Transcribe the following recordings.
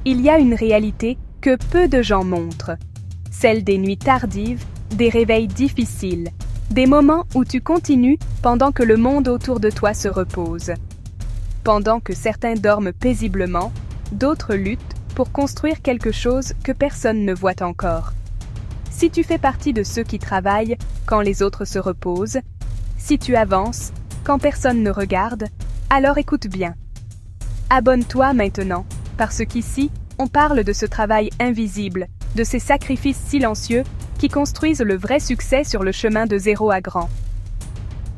il y a une réalité que peu de gens montrent. Celle des nuits tardives, des réveils difficiles, des moments où tu continues pendant que le monde autour de toi se repose. Pendant que certains dorment paisiblement, d'autres luttent pour construire quelque chose que personne ne voit encore. Si tu fais partie de ceux qui travaillent quand les autres se reposent, si tu avances quand personne ne regarde, alors écoute bien. Abonne-toi maintenant, parce qu'ici, on parle de ce travail invisible, de ces sacrifices silencieux qui construisent le vrai succès sur le chemin de zéro à grand.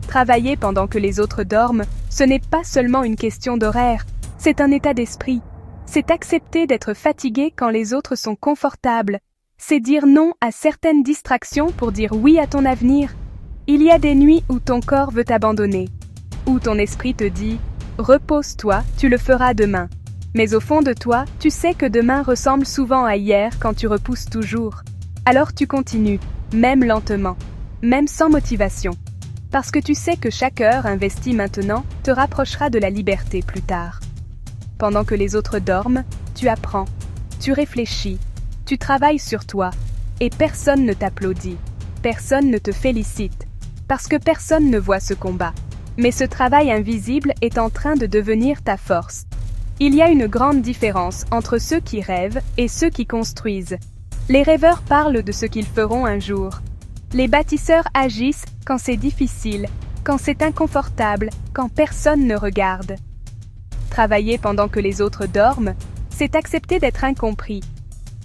Travailler pendant que les autres dorment, ce n'est pas seulement une question d'horaire, c'est un état d'esprit. C'est accepter d'être fatigué quand les autres sont confortables. C'est dire non à certaines distractions pour dire oui à ton avenir. Il y a des nuits où ton corps veut t'abandonner, où ton esprit te dit « Repose-toi, tu le feras demain ». Mais au fond de toi, tu sais que demain ressemble souvent à hier quand tu repousses toujours. Alors tu continues, même lentement, même sans motivation. Parce que tu sais que chaque heure investie maintenant te rapprochera de la liberté plus tard. Pendant que les autres dorment, tu apprends, tu réfléchis, tu travailles sur toi, et personne ne t'applaudit, personne ne te félicite, parce que personne ne voit ce combat. Mais ce travail invisible est en train de devenir ta force. Il y a une grande différence entre ceux qui rêvent et ceux qui construisent. Les rêveurs parlent de ce qu'ils feront un jour. Les bâtisseurs agissent quand c'est difficile, quand c'est inconfortable, quand personne ne regarde. Travailler pendant que les autres dorment, c'est accepter d'être incompris.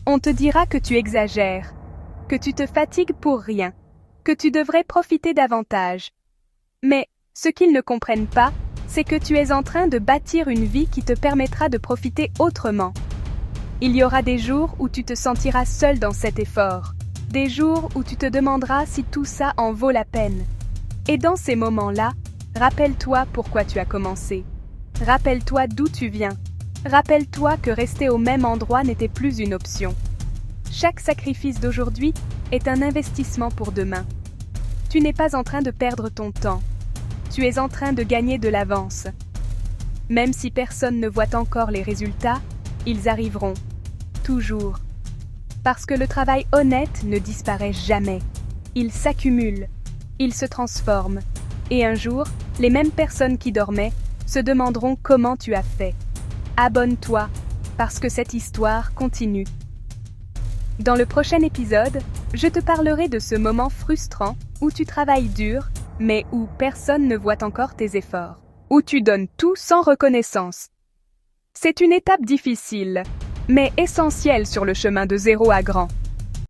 On te dira que tu exagères, que tu te fatigues pour rien, que tu devrais profiter davantage. Mais ce qu'ils ne comprennent pas, c'est que tu es en train de bâtir une vie qui te permettra de profiter autrement. Il y aura des jours où tu te sentiras seul dans cet effort, des jours où tu te demanderas si tout ça en vaut la peine. Et dans ces moments-là, rappelle-toi pourquoi tu as commencé. Rappelle-toi d'où tu viens. Rappelle-toi que rester au même endroit n'était plus une option. Chaque sacrifice d'aujourd'hui est un investissement pour demain. Tu n'es pas en train de perdre ton temps. Tu es en train de gagner de l'avance. Même si personne ne voit encore les résultats, ils arriveront. Toujours. Parce que le travail honnête ne disparaît jamais. Il s'accumule. Il se transforme. Et un jour, les mêmes personnes qui dormaient se demanderont comment tu as fait. Abonne-toi, parce que cette histoire continue. Dans le prochain épisode, je te parlerai de ce moment frustrant où tu travailles dur, mais où personne ne voit encore tes efforts, où tu donnes tout sans reconnaissance. C'est une étape difficile, mais essentielle sur le chemin de zéro à grand.